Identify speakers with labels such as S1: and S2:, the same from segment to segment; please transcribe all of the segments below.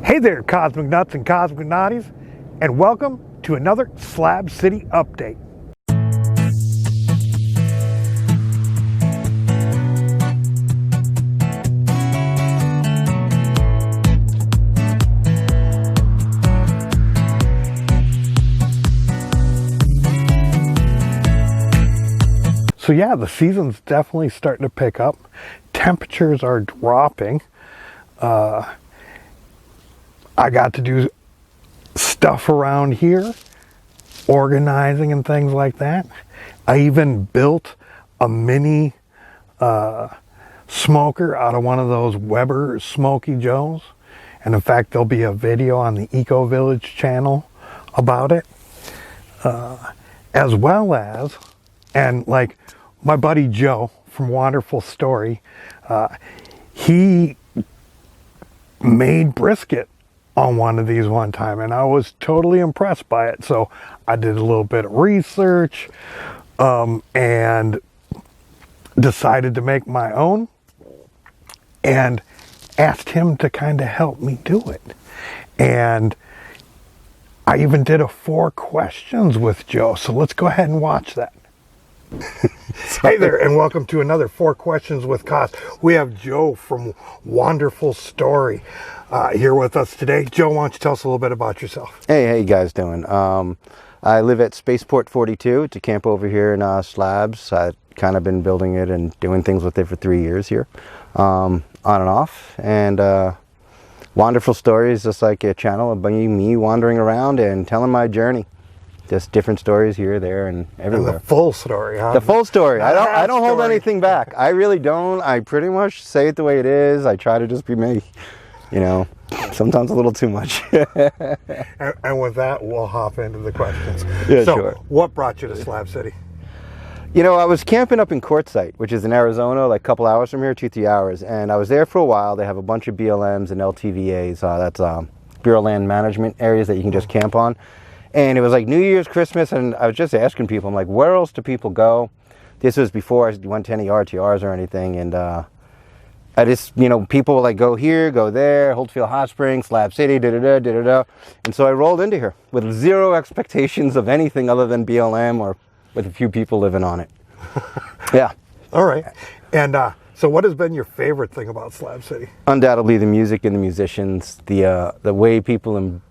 S1: Hey there, Cosmic Nuts and Cosmic Naughties, and welcome to another Slab City update. So yeah, the season's definitely starting to pick up. Temperatures are dropping. I got to do stuff around here, organizing and things like that. I even built a mini smoker out of one of those Weber Smoky Joes. And in fact, there'll be a video on the Ecovillage channel about it. As well as, and like my buddy Joe from Wonderful Story, he made brisket on one of these one time, and I was totally impressed by it. So I did a little bit of research and decided to make my own and asked him to kind of help me do it. And I even did a 4 questions with Joe. So let's go ahead and watch that. Hey there, and welcome to another 4 questions with Cos. We have Joe from Wonderful Story here with us today. Joe, why don't you tell us a little bit about yourself?
S2: Hey, how you guys doing? I live at Spaceport 42. It's a camp over here in Slabs. I've kind of been building it and doing things with it for 3 years here, on and off. And Wonderful Story is just like a channel of me wandering around and telling my journey. Just different stories here, there, and everywhere. And
S1: the full story, huh?
S2: The full story. I don't hold anything back. I really don't. I pretty much say it the way it is. I try to just be me. You know, sometimes a little too much.
S1: and with that, we'll hop into the questions.
S2: Yeah,
S1: so,
S2: sure.
S1: What brought you to Slab City?
S2: You know, I was camping up in Quartzsite, which is in Arizona, like a couple hours from here, 2-3 hours. And I was there for a while. They have a bunch of BLMs and LTVAs. That's Bureau of Land Management areas that you can just camp on. And it was like New Year's, Christmas, and I was just asking people, I'm like, where else do people go? This was before I went to any RTRs or anything. And I just, you know, people would like go here, go there, Holtfield Hot Springs, Slab City, da-da-da, da-da-da. And so I rolled into here with 0 expectations of anything other than BLM or with a few people living on it. Yeah.
S1: All right. And so what has been your favorite thing about Slab City?
S2: Undoubtedly the music and the musicians, the way people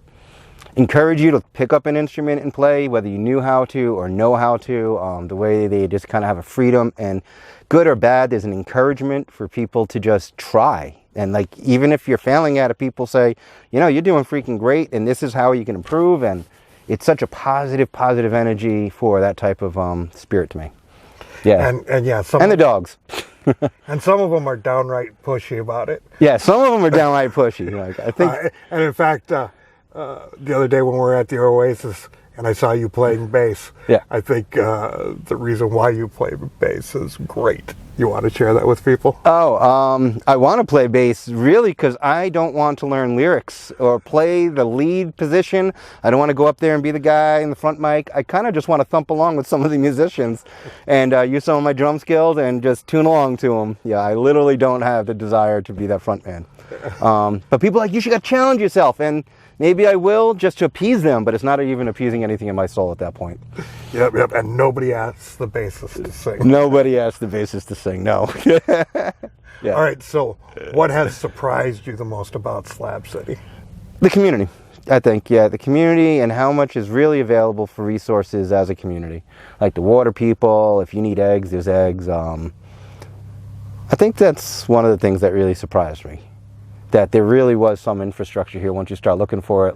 S2: encourage you to pick up an instrument and play, whether you knew how to or know how to, the way they just kind of have a freedom, and good or bad, there's an encouragement for people to just try. And like, even if you're failing at it, people say, you know, you're doing freaking great and this is how you can improve. And it's such a positive energy for that type of spirit to me. Yeah.
S1: And yeah,
S2: and the dogs.
S1: And some of them are downright pushy about it.
S2: Yeah, some of them are downright pushy. Like, I think.
S1: And in fact, the other day when we were at the Oasis and I saw you playing bass,
S2: yeah.
S1: I think the reason why you play bass is great. You want to share that with people?
S2: Oh, I want to play bass really because I don't want to learn lyrics or play the lead position. I don't want to go up there and be the guy in the front mic. I kind of just want to thump along with some of the musicians and use some of my drum skills and just tune along to them. Yeah, I literally don't have the desire to be that front man. But people are like, you should challenge yourself, and maybe I will just to appease them, but it's not even appeasing anything in my soul at that point.
S1: Yep, and nobody asks the bassist to sing.
S2: Nobody asks the bassist to sing, no. Yeah.
S1: All right, so what has surprised you the most about Slab City?
S2: The community, I think, yeah, the community and how much is really available for resources as a community. Like the water people, if you need eggs, there's eggs. I think that's one of the things that really surprised me. That there really was some infrastructure here once you start looking for it.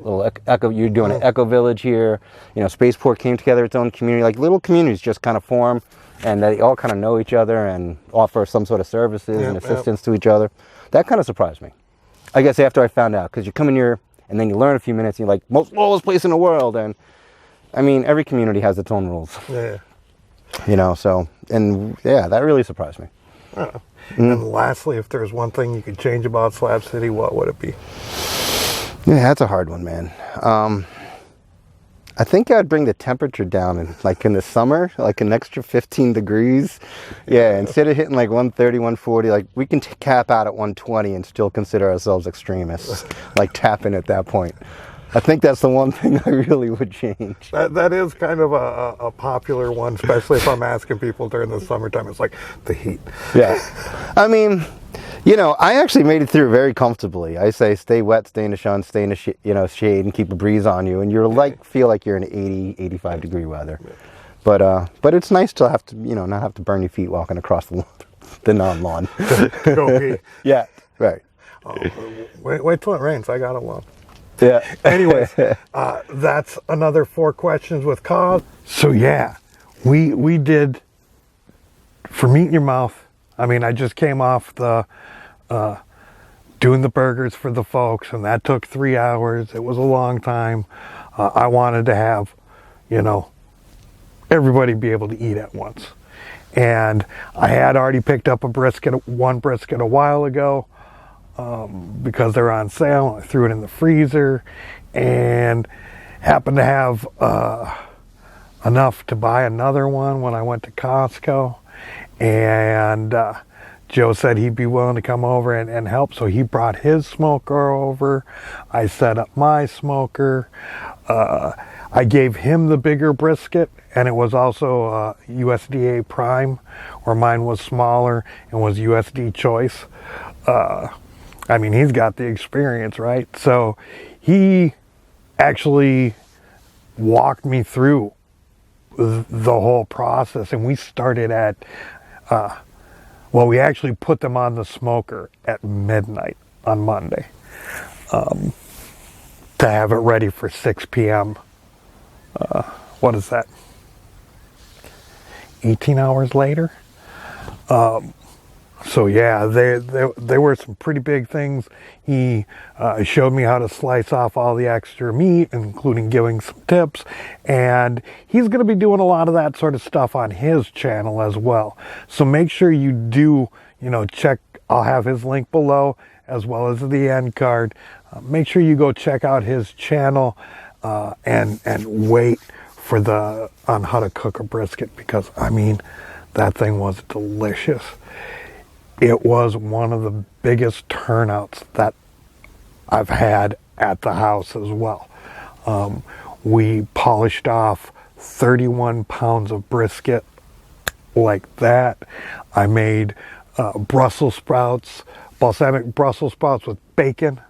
S2: You're doing an Ecovillage here. You know, Spaceport came together its own community. Like little communities just kind of form, and they all kind of know each other and offer some sort of services and assistance to each other. That kind of surprised me. I guess after I found out, because you come in here and then you learn a few minutes, and you're like, most lawless place in the world. And I mean, every community has its own rules. Yeah. You know, so, and yeah, that really surprised me.
S1: And lastly, if there's one thing you could change about Slab City, what would it be?
S2: Yeah, that's a hard one, man. I think I'd bring the temperature down in the summer, like an extra 15 degrees. Yeah, instead of hitting like 130, 140, like we can cap out at 120 and still consider ourselves extremists, like tapping at that point. I think that's the one thing I really would change.
S1: That is kind of a popular one, especially if I'm asking people during the summertime. It's like the heat.
S2: Yeah. I mean, you know, I actually made it through very comfortably. I say stay wet, stay in the sun, stay in the shade, and keep a breeze on you, and you're feel like you're in 80, 85 degree weather. But it's nice to have to, you know, not have to burn your feet walking across the non-lawn.
S1: Go pee.
S2: Yeah, right.
S1: Oh, wait till it rains. I got a lawn.
S2: Yeah.
S1: Anyways, that's another 4 questions with cause. So yeah, we did for meat in your mouth. I mean, I just came off the doing the burgers for the folks, and that took 3 hours. It was a long time. I wanted to have, you know, everybody be able to eat at once. And I had already picked up one brisket a while ago because they're on sale. I threw it in the freezer and happened to have enough to buy another one when I went to Costco. And Joe said he'd be willing to come over and help, so he brought his smoker over. I set up my smoker. I gave him the bigger brisket, and it was also USDA Prime, where mine was smaller and was USD Choice. I mean, he's got the experience, right? So he actually walked me through the whole process, and we started at well, we actually put them on the smoker at midnight on Monday to have it ready for 6 p.m. What is that? 18 hours later? So yeah, there were some pretty big things. He showed me how to slice off all the extra meat, including giving some tips. And he's going to be doing a lot of that sort of stuff on his channel as well. So make sure you do, you know, check. I'll have his link below as well as the end card. Make sure you go check out his channel and wait for on how to cook a brisket, because I mean, that thing was delicious. It was one of the biggest turnouts that I've had at the house as well. We polished off 31 pounds of brisket like that. I made Brussels sprouts, balsamic Brussels sprouts with bacon,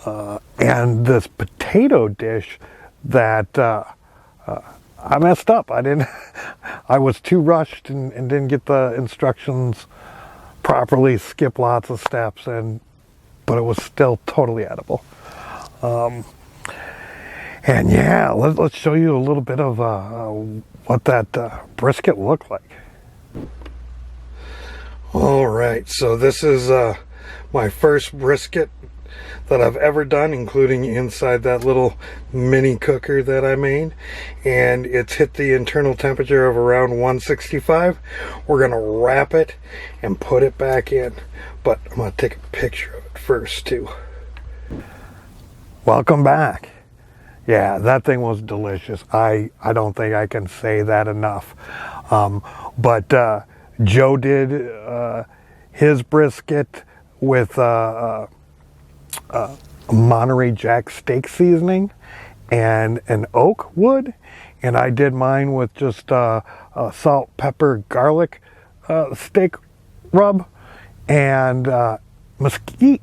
S1: and this potato dish that I messed up. I was too rushed and didn't get the instructions properly, skip lots of steps, but it was still totally edible. And yeah, let's show you a little bit of what that brisket looked like. All right, so this is my first brisket that I've ever done, including inside that little mini cooker that I made, and it's hit the internal temperature of around 165. We're gonna wrap it and put it back in, but I'm gonna take a picture of it first too. Welcome back. Yeah, that thing was delicious. I don't think I can say that enough. But Joe did his brisket with Monterey Jack steak seasoning and an oak wood, and I did mine with just salt, pepper, garlic steak rub and mesquite.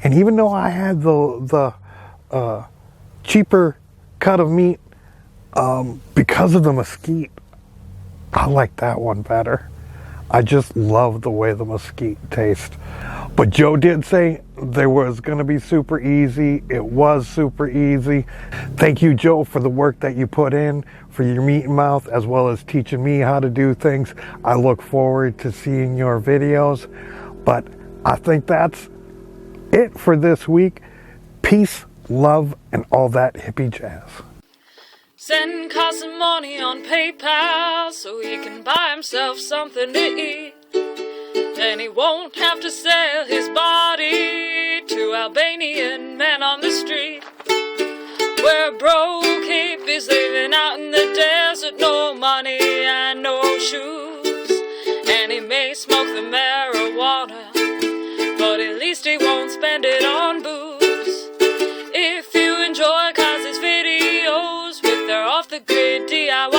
S1: And even though I had the cheaper cut of meat, because of the mesquite, I like that one better. I just love the way the mesquite tastes. But Joe did say there was going to be super easy. It was super easy. Thank you, Joe, for the work that you put in for your meat and mouth, as well as teaching me how to do things. I look forward to seeing your videos. But I think that's it for this week. Peace, love, and all that hippie jazz.
S3: Send Carl some money on PayPal so he can buy himself something to eat. Then he won't have to sell his body to Albanian men on the street. We're broke here. He's living out in the desert, no money and no shoes. And he may smoke the marijuana, but at least he won't spend it on booze. If you enjoy Kaz's videos with their off-the-grid DIY